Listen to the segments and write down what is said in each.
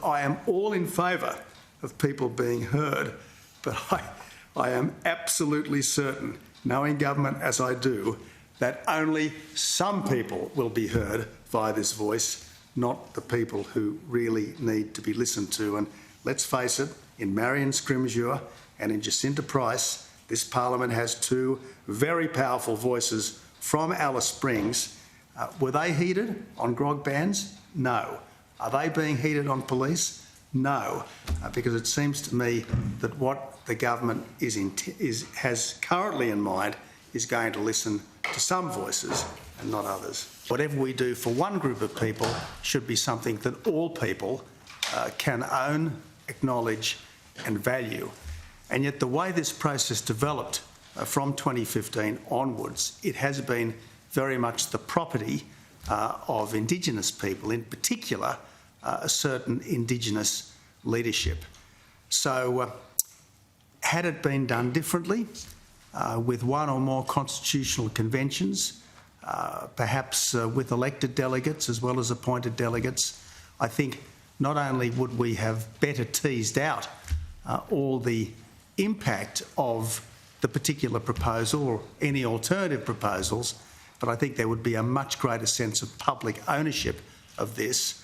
I am all in favour of people being heard, but I am absolutely certain, knowing government as I do, that only some people will be heard via this voice, not the people who really need to be listened to. And let's face it, in Marion Scrimgeour and in Jacinta Price, this Parliament has two very powerful voices from Alice Springs. Were they heated on grog bans? No. Are they being heated on police? No. Because it seems to me that what the government has currently in mind is going to listen to some voices and not others. Whatever we do for one group of people should be something that all people can own, acknowledge and value. And yet the way this process developed from 2015 onwards, it has been very much the property of Indigenous people, in particular a certain Indigenous leadership. So had it been done differently, with one or more constitutional conventions, perhaps with elected delegates as well as appointed delegates, I think not only would we have better teased out all the impact of the particular proposal or any alternative proposals, but I think there would be a much greater sense of public ownership of this,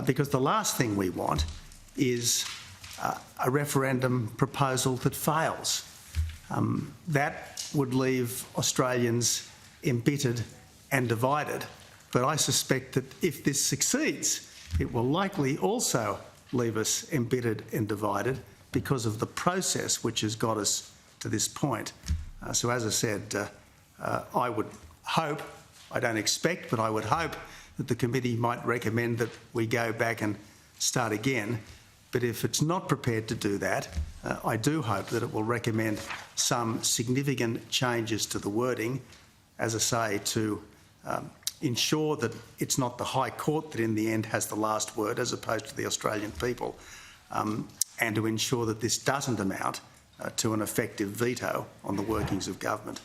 because the last thing we want is a referendum proposal that fails. That would leave Australians embittered and divided, but I suspect that if this succeeds, it will likely also leave us embittered and divided because of the process which has got us to this point. So as I said, I would hope, I don't expect, but I would hope that the committee might recommend that we go back and start again. But if it's not prepared to do that, I do hope that it will recommend some significant changes to the wording, as I say, to ensure that it's not the High Court that in the end has the last word as opposed to the Australian people, and to ensure that this doesn't amount to an effective veto on the workings of government.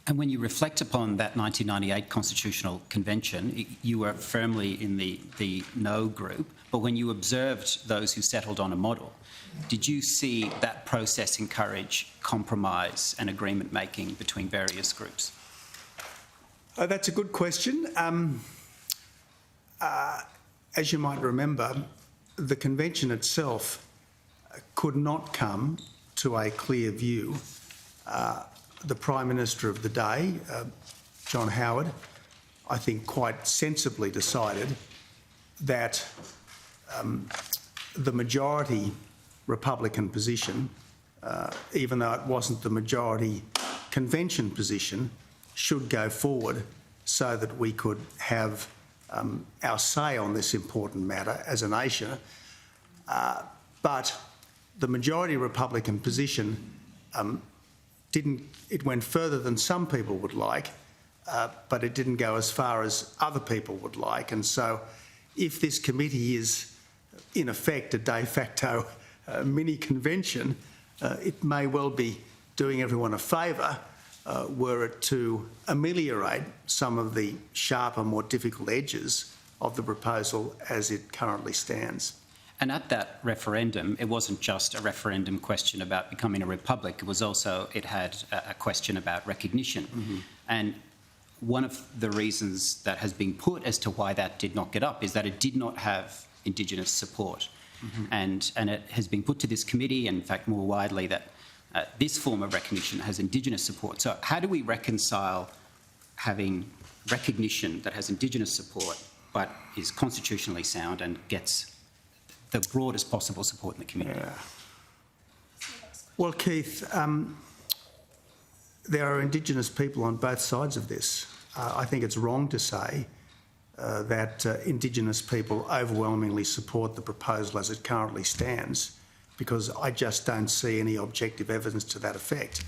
And when you reflect upon that 1998 Constitutional Convention, you were firmly in the no group, but when you observed those who settled on a model, did you see that process encourage compromise and agreement making between various groups? That's a good question. As you might remember, the convention itself could not come to a clear view. The Prime Minister of the day, John Howard, I think quite sensibly decided that the majority Republican position, even though it wasn't the majority convention position, should go forward so that we could have our say on this important matter as a nation. But the majority Republican position it went further than some people would like, but it didn't go as far as other people would like. And so if this committee is, in effect, a de facto mini convention, it may well be doing everyone a favour were it to ameliorate some of the sharper, more difficult edges of the proposal as it currently stands. And at that referendum, it wasn't just a referendum question about becoming a republic, it had a question about recognition. Mm-hmm. And one of the reasons that has been put as to why that did not get up is that it did not have Indigenous support. Mm-hmm. And it has been put to this committee, and in fact more widely, that this form of recognition has Indigenous support. So how do we reconcile having recognition that has Indigenous support but is constitutionally sound and gets the broadest possible support in the community? Yeah. Well, Keith, there are Indigenous people on both sides of this. I think it's wrong to say that Indigenous people overwhelmingly support the proposal as it currently stands, because I just don't see any objective evidence to that effect.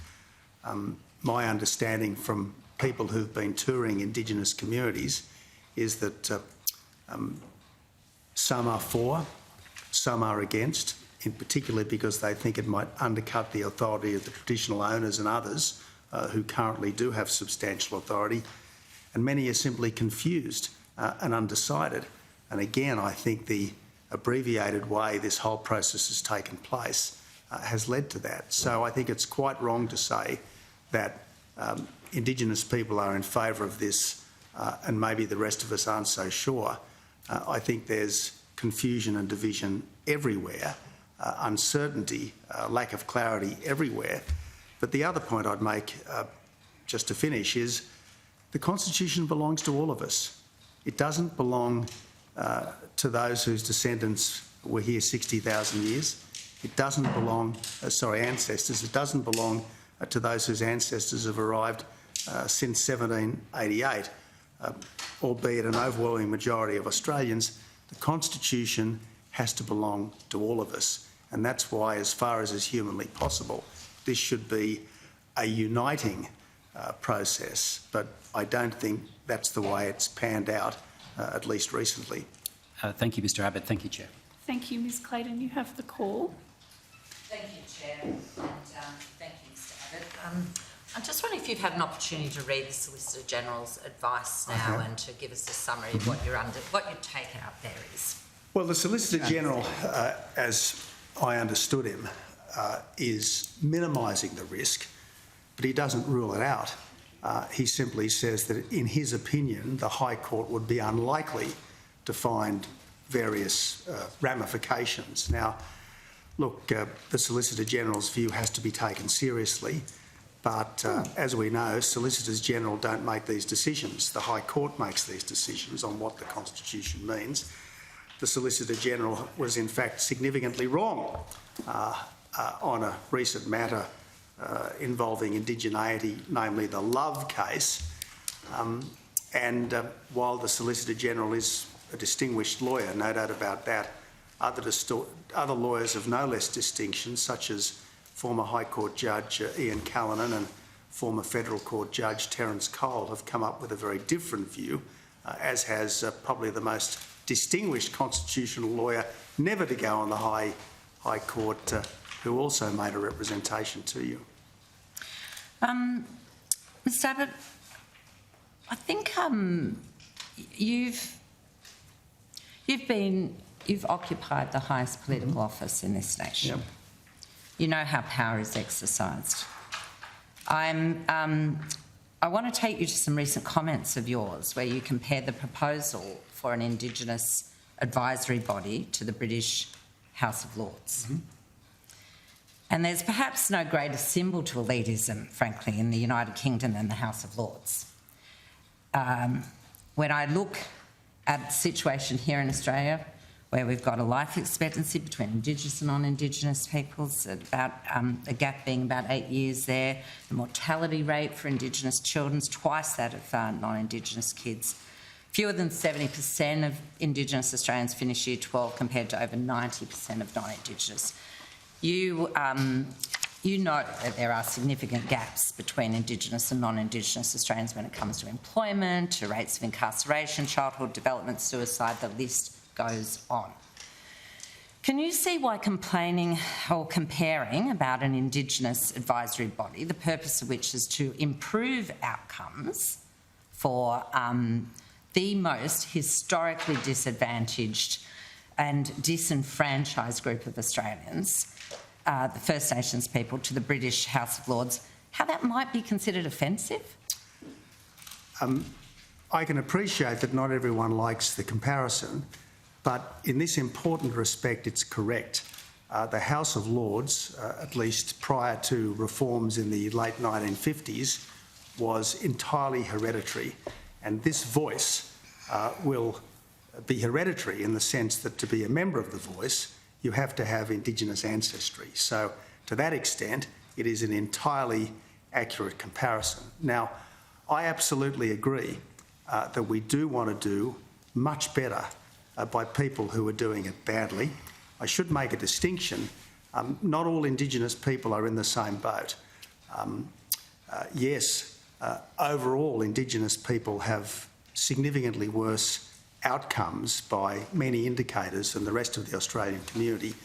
My understanding from people who've been touring Indigenous communities is that some are for, some are against, in particular because they think it might undercut the authority of the traditional owners and others who currently do have substantial authority, and many are simply confused and undecided. And again, I think the abbreviated way this whole process has taken place has led to that. So I think it's quite wrong to say that Indigenous people are in favour of this and maybe the rest of us aren't so sure. I think there's confusion and division everywhere, uncertainty, lack of clarity everywhere. But the other point I'd make, just to finish, is the Constitution belongs to all of us. It doesn't belong to those whose descendants were here 60,000 years. It doesn't belong, ancestors. It doesn't belong to those whose ancestors have arrived since 1788, albeit an overwhelming majority of Australians. The Constitution has to belong to all of us. And that's why, as far as is humanly possible, this should be a uniting process. But I don't think that's the way it's panned out, at least recently. Thank you, Mr Abbott. Thank you, Chair. Thank you, Ms Clayton. You have the call. Thank you, Chair, and thank you, Mr Abbott. I'm just wondering if you've had an opportunity to read the Solicitor General's advice now and to give us a summary of what your take out there is. Well, the Solicitor General, as I understood him, is minimising the risk, but he doesn't rule it out. He simply says that, in his opinion, the High Court would be unlikely to find various ramifications. Now, look, the Solicitor General's view has to be taken seriously, but as we know, Solicitors General don't make these decisions. The High Court makes these decisions on what the Constitution means. The Solicitor General was in fact significantly wrong on a recent matter involving indigeneity, namely the Love case. While the Solicitor General is a distinguished lawyer, no doubt about that, other lawyers of no less distinction, such as former High Court Judge Ian Callanan and former Federal Court Judge Terence Cole, have come up with a very different view, as has probably the most distinguished constitutional lawyer never to go on the High Court, who also made a representation to you. Mr Abbott, I think you've occupied the highest political office in this nation. Yep. You know how power is exercised. I want to take you to some recent comments of yours where you compared the proposal for an Indigenous advisory body to the British House of Lords. Mm-hmm. And there's perhaps no greater symbol to elitism, frankly, in the United Kingdom than the House of Lords. When I look at the situation here in Australia, where we've got a life expectancy between Indigenous and non-Indigenous peoples, at about a gap being about 8 years there. The mortality rate for Indigenous children is twice that of non-Indigenous kids. Fewer than 70% of Indigenous Australians finish Year 12 compared to over 90% of non-Indigenous. You know that there are significant gaps between Indigenous and non-Indigenous Australians when it comes to employment, to rates of incarceration, childhood development, suicide, the list goes on. Can you see why complaining or comparing about an Indigenous advisory body, the purpose of which is to improve outcomes for the most historically disadvantaged and disenfranchised group of Australians, the First Nations people, to the British House of Lords, how that might be considered offensive? I can appreciate that not everyone likes the comparison, but in this important respect, it's correct. The House of Lords, at least prior to reforms in the late 1950s, was entirely hereditary, and this voice will be hereditary in the sense that to be a member of the voice, you have to have Indigenous ancestry. So to that extent, it is an entirely accurate comparison. Now, I absolutely agree that we do want to do much better by people who are doing it badly. I should make a distinction. Not all Indigenous people are in the same boat. Yes, overall Indigenous people have significantly worse outcomes by many indicators than the rest of the Australian community,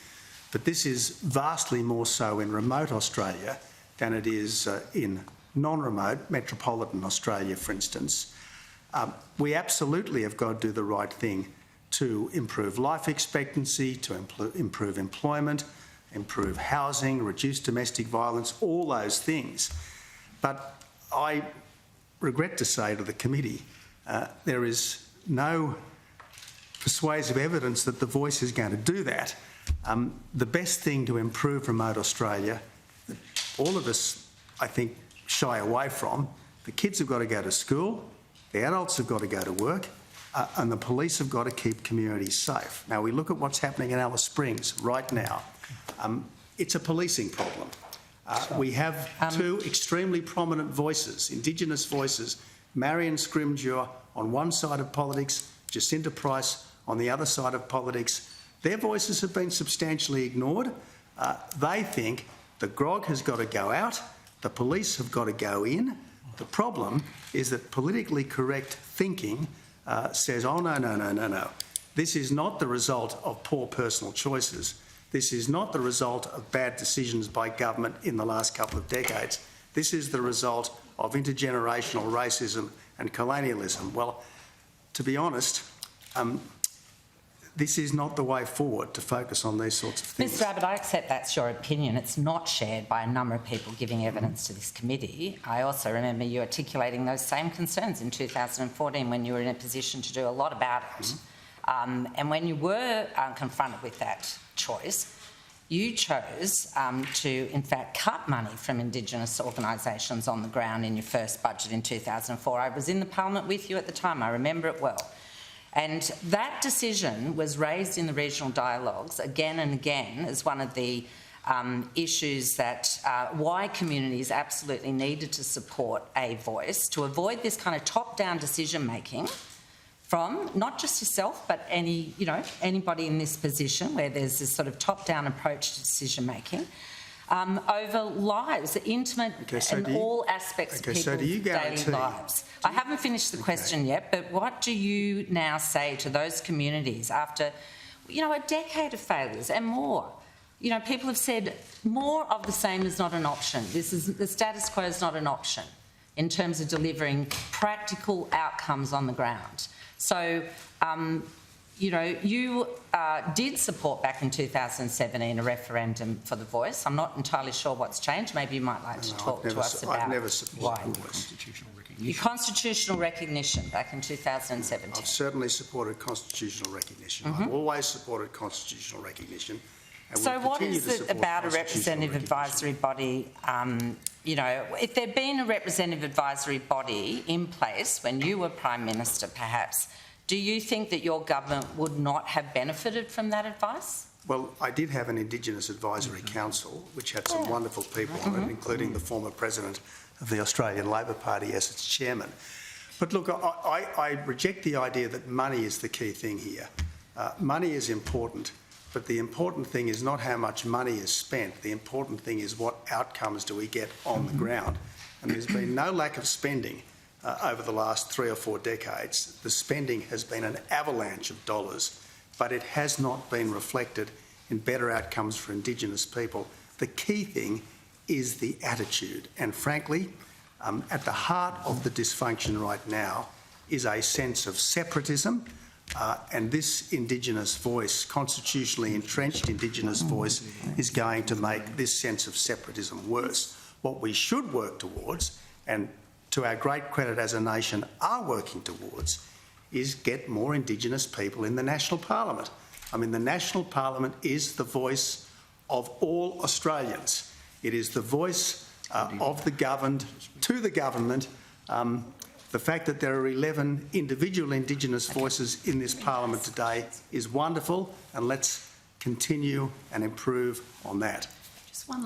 but this is vastly more so in remote Australia than it is in non-remote metropolitan Australia, for instance. We absolutely have got to do the right thing to improve life expectancy, to improve employment, improve housing, reduce domestic violence, all those things. But I regret to say to the committee, there is no persuasive evidence that the Voice is going to do that. The best thing to improve remote Australia, that all of us, I think, shy away from, the kids have got to go to school, the adults have got to go to work, and the police have got to keep communities safe. Now, we look at what's happening in Alice Springs right now. It's a policing problem. We have two extremely prominent voices, Indigenous voices, Marion Scrimgeour on one side of politics, Jacinta Price on the other side of politics. Their voices have been substantially ignored. They think the grog has got to go out, the police have got to go in. The problem is that politically correct thinking says, oh, no. This is not the result of poor personal choices. This is not the result of bad decisions by government in the last couple of decades. This is the result of intergenerational racism and colonialism. Well, to be honest, this is not the way forward to focus on these sorts of things. Mr Abbott, I accept that's your opinion. It's not shared by a number of people giving evidence to this committee. I also remember you articulating those same concerns in 2014 when you were in a position to do a lot about it. And when you were confronted with that choice, you chose to, in fact, cut money from Indigenous organisations on the ground in your first budget in 2004. I was in the Parliament with you at the time. I remember it well. And that decision was raised in the regional dialogues again and again as one of the issues that why communities absolutely needed to support a voice to avoid this kind of top-down decision-making from not just yourself but anybody in this position where there's this sort of top-down approach to decision-making over lives, intimate and all aspects of people's daily lives. I haven't finished the question yet, but what do you now say to those communities after, a decade of failures and more? People have said more of the same is not an option. The status quo is not an option in terms of delivering practical outcomes on the ground. So, you did support back in 2017 a referendum for the Voice. I'm not entirely sure what's changed. Maybe you might like to talk to us about why. I've never supported constitutional recognition. Your constitutional recognition back in 2017. I've certainly supported constitutional recognition. I've always supported constitutional recognition. So what is it about a representative advisory body, if there'd been a representative advisory body in place when you were Prime Minister perhaps, do you think that your government would not have benefited from that advice? Well, I did have an Indigenous Advisory Council which had some wonderful people on it, including the former President of the Australian Labor Party as its chairman. But look, I reject the idea that money is the key thing here. Money is important, but the important thing is not how much money is spent. The important thing is what outcomes do we get on the ground. And there's been no lack of spending over the last 3 or 4 decades. The spending has been an avalanche of dollars, but it has not been reflected in better outcomes for Indigenous people. The key thing is the attitude. And frankly, at the heart of the dysfunction right now is a sense of separatism, and this Indigenous voice, constitutionally entrenched Indigenous voice, is going to make this sense of separatism worse. What we should work towards, and to our great credit as a nation are working towards, is get more Indigenous people in the National Parliament. I mean, the National Parliament is the voice of all Australians. It is the voice of the governed to the government. The fact that there are 11 individual Indigenous voices in this Parliament today is wonderful, and let's continue and improve on that.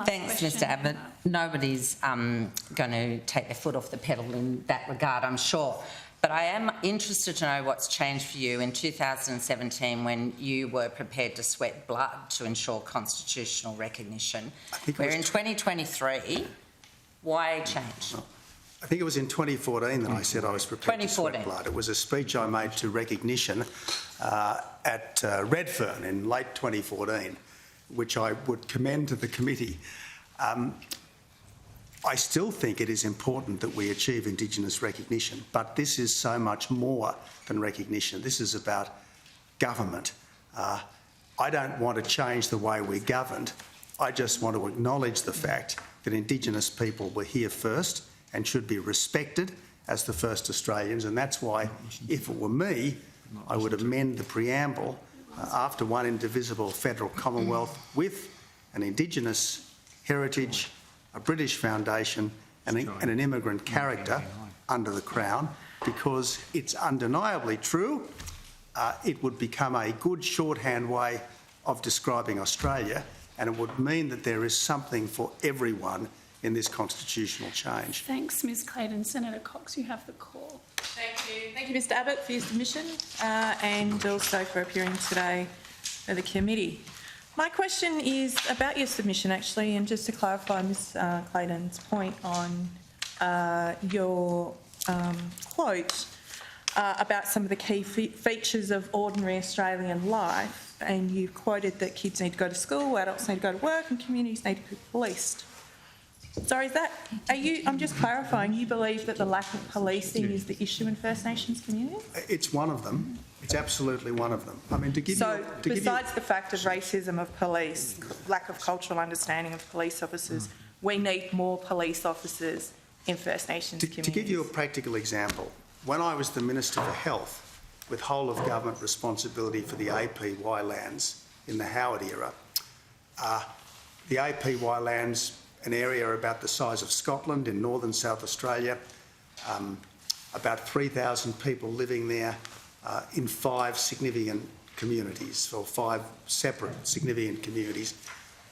Thanks, Mr Abbott. Nobody's going to take their foot off the pedal in that regard, I'm sure. But I am interested to know what's changed for you in 2017 when you were prepared to sweat blood to ensure constitutional recognition. We're in 2023. Why change? I think it was in 2014 that I said I was prepared to sweat blood. It was a speech I made to recognition at Redfern in late 2014, which I would commend to the committee. I still think it is important that we achieve Indigenous recognition, but this is so much more than recognition. This is about government. I don't want to change the way we're governed. I just want to acknowledge the fact that Indigenous people were here first and should be respected as the first Australians, and that's why, if it were me, I would amend the preamble after one indivisible federal commonwealth with an Indigenous heritage, a British foundation and an immigrant character under the Crown, because it's undeniably true. It would become a good shorthand way of describing Australia, and it would mean that there is something for everyone in this constitutional change. Thanks, Ms Clayton. Senator Cox, you have the call. Thank you. Thank you, Mr Abbott, for your submission and also for appearing today at the committee. My question is about your submission, actually, and just to clarify Ms Clayton's point on your quote about some of the key features of ordinary Australian life, and you quoted that kids need to go to school, adults need to go to work, and communities need to be policed. So is that, I'm just clarifying, you believe that the lack of policing is the issue in First Nations communities? It's one of them. It's absolutely one of them. I mean, to give so you... besides the fact of racism of police, lack of cultural understanding of police officers, we need more police officers in First Nations communities. To give you a practical example, when I was the Minister for Health, with whole of government responsibility for the APY lands in the Howard era, the APY lands, an area about the size of Scotland in northern South Australia, about 3,000 people living there in 5 significant communities, or 5 separate significant communities.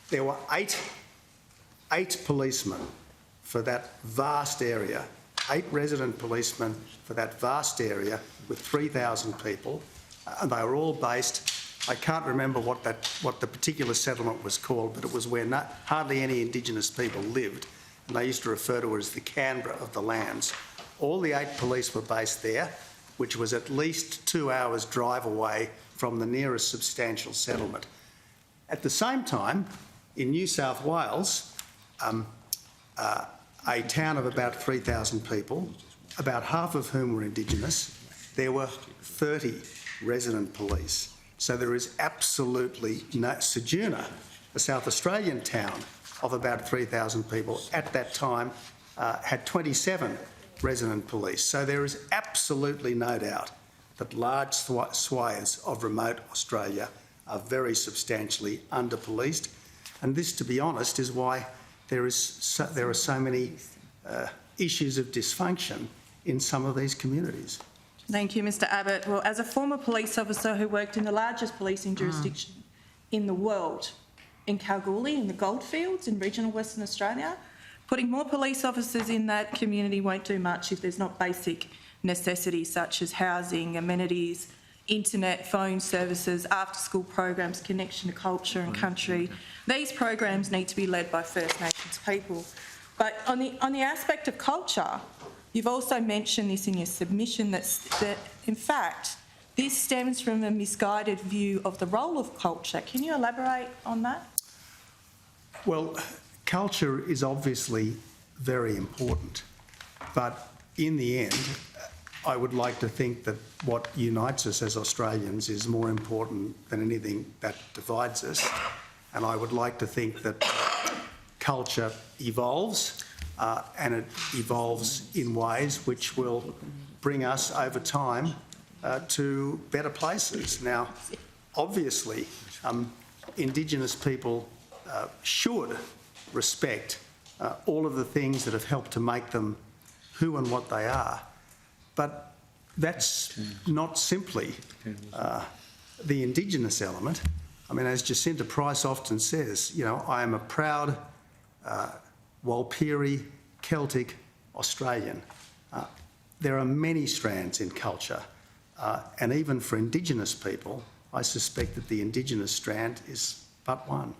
There were eight policemen for that vast area, 8 resident policemen for that vast area with 3,000 people, and they were all based, I can't remember what the particular settlement was called, but it was where hardly any Indigenous people lived, and they used to refer to it as the Canberra of the lands. All the 8 police were based there, which was at least 2 hours' drive away from the nearest substantial settlement. At the same time, in New South Wales, a town of about 3,000 people, about half of whom were Indigenous, there were 30 resident police. So there is absolutely no... Ceduna, a South Australian town of about 3,000 people, at that time had 27 resident police. So there is absolutely no doubt that large swathes of remote Australia are very substantially under-policed. And this, to be honest, is why there are so many issues of dysfunction in some of these communities. Thank you, Mr Abbott. Well, as a former police officer who worked in the largest policing jurisdiction in the world, in Kalgoorlie, in the goldfields in regional Western Australia, putting more police officers in that community won't do much if there's not basic necessities such as housing, amenities, internet, phone services, after-school programs, connection to culture and country. These programs need to be led by First Nations people. But on the aspect of culture, you've also mentioned this in your submission, that in fact, this stems from a misguided view of the role of culture. Can you elaborate on that? Well, culture is obviously very important, but in the end, I would like to think that what unites us as Australians is more important than anything that divides us, and I would like to think that culture evolves, and it evolves in ways which will bring us over time to better places. Now, obviously, Indigenous people should respect all of the things that have helped to make them who and what they are, but that's not simply the Indigenous element. I mean, as Jacinta Price often says, you know, I am a proud Walpiri Celtic Australian. There are many strands in culture, and even for Indigenous people, I suspect that the Indigenous strand is but one.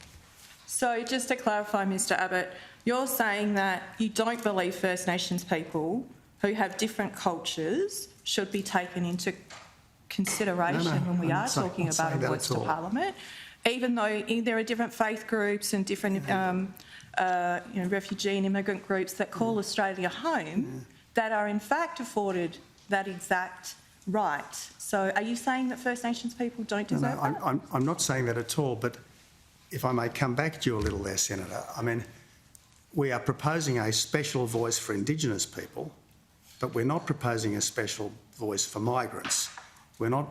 So just to clarify, Mr Abbott, you're saying that you don't believe First Nations people who have different cultures should be taken into consideration when we are talking about a voice to Parliament, even though there are different faith groups and different refugee and immigrant groups that call Australia home, that are in fact afforded that exact right. So are you saying that First Nations people don't deserve that? I'm not saying that at all, but if I may come back to you a little there, Senator, I mean, we are proposing a special voice for Indigenous people, but we're not proposing a special voice for migrants. We're not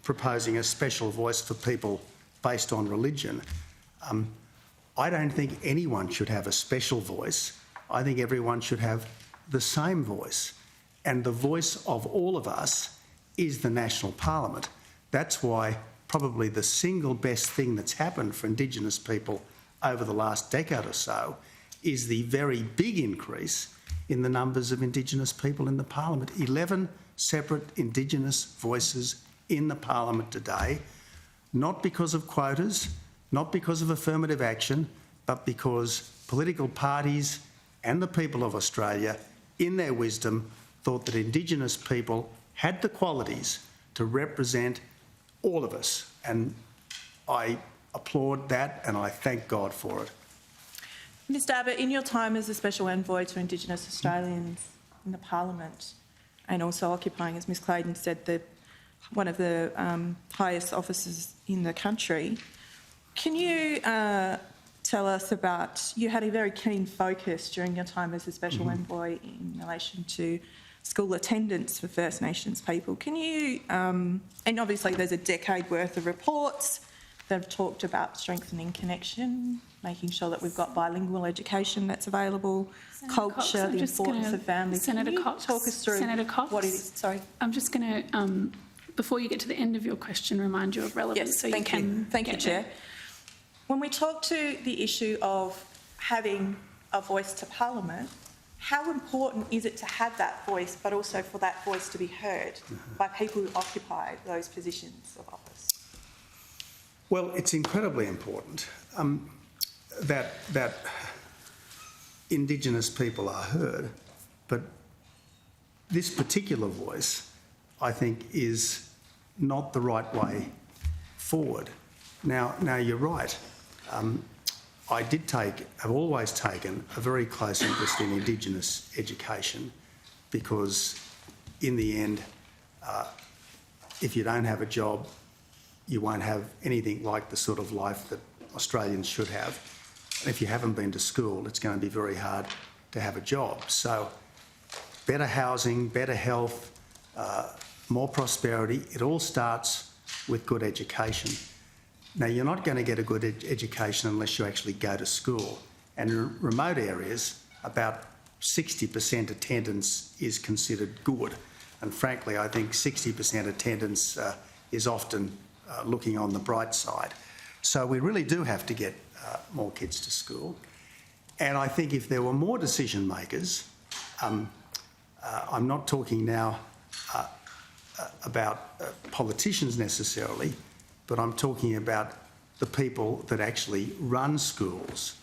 proposing a special voice for people based on religion. I don't think anyone should have a special voice. I think everyone should have the same voice. And the voice of all of us is the National Parliament. That's why probably the single best thing that's happened for Indigenous people over the last decade or so is the very big increase in the numbers of Indigenous people in the Parliament. 11 separate Indigenous voices in the Parliament today, not because of quotas, not because of affirmative action, but because political parties and the people of Australia, in their wisdom, thought that Indigenous people had the qualities to represent all of us. And I applaud that and I thank God for it. Mr Abbott, in your time as a Special Envoy to Indigenous Australians in the Parliament, and also occupying, as Ms Clayton said, one of the highest offices in the country, can you tell us about, you had a very keen focus during your time as a Special Envoy in relation to school attendance for First Nations people. Can you, and obviously there's a decade worth of reports that have talked about strengthening connection, making sure that we've got bilingual education that's available, Senator culture, Cox, the importance of families. Senator Can you Cox, talk us through Senator Cox, what it is? Sorry. I'm just going to, before you get to the end of your question, remind you of relevance. Yes, so thank you. you. Can Thank you, Chair. When we talk to the issue of having a voice to Parliament, how important is it to have that voice, but also for that voice to be heard by people who occupy those positions of office? Well, it's incredibly important that Indigenous people are heard, but this particular voice, I think, is not the right way forward. Now you're right. I've always taken a very close interest in Indigenous education because in the end, if you don't have a job, you won't have anything like the sort of life that Australians should have. And if you haven't been to school, it's going to be very hard to have a job. So better housing, better health, more prosperity, it all starts with good education. Now, you're not going to get a good education unless you actually go to school. And in remote areas, about 60% attendance is considered good. And frankly, I think 60% attendance is often looking on the bright side. So we really do have to get more kids to school. And I think if there were more decision makers, I'm not talking now about politicians necessarily, but I'm talking about the people that actually run schools,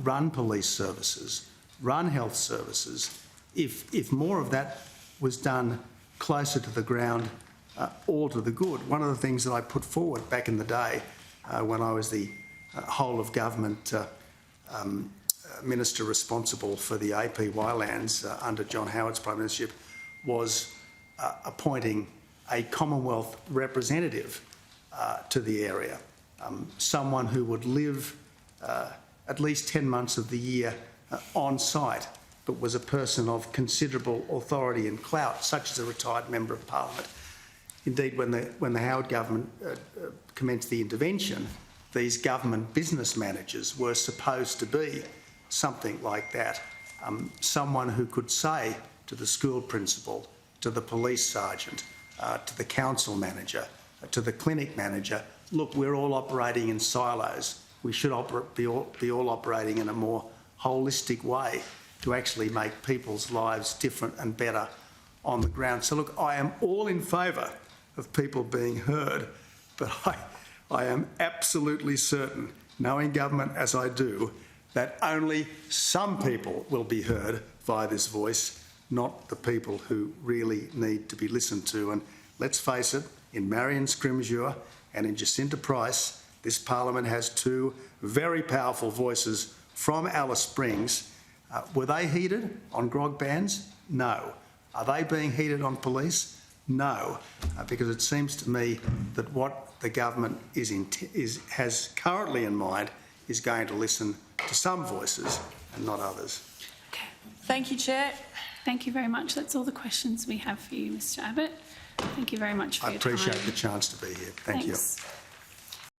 run police services, run health services. If more of that was done closer to the ground, all to the good. One of the things that I put forward back in the day when I was the whole of government minister responsible for the APY lands under John Howard's Prime Ministership was appointing a Commonwealth representative to the area, someone who would live at least 10 months of the year on site, but was a person of considerable authority and clout, such as a retired Member of Parliament. Indeed, when the Howard government commenced the intervention, these government business managers were supposed to be something like that, someone who could say to the school principal, to the police sergeant, to the council manager, to the clinic manager, look, we're all operating in silos. We should be all operating in a more holistic way to actually make people's lives different and better on the ground. So look, I am all in favour of people being heard, but I am absolutely certain, knowing government as I do, that only some people will be heard via this voice, not the people who really need to be listened to. And let's face it, in Marion Scrimgeour and in Jacinta Price, this Parliament has two very powerful voices from Alice Springs. Were they heated on grog bans? No. Are they being heated on police? no, because it seems to me that what the government has currently in mind is going to listen to some voices and not others. Okay. Thank you, Chair. Thank you very much. That's all the questions we have for you, Mr Abbott. Thank you very much for I your time. appreciate the chance to be here. Thank you. Thanks.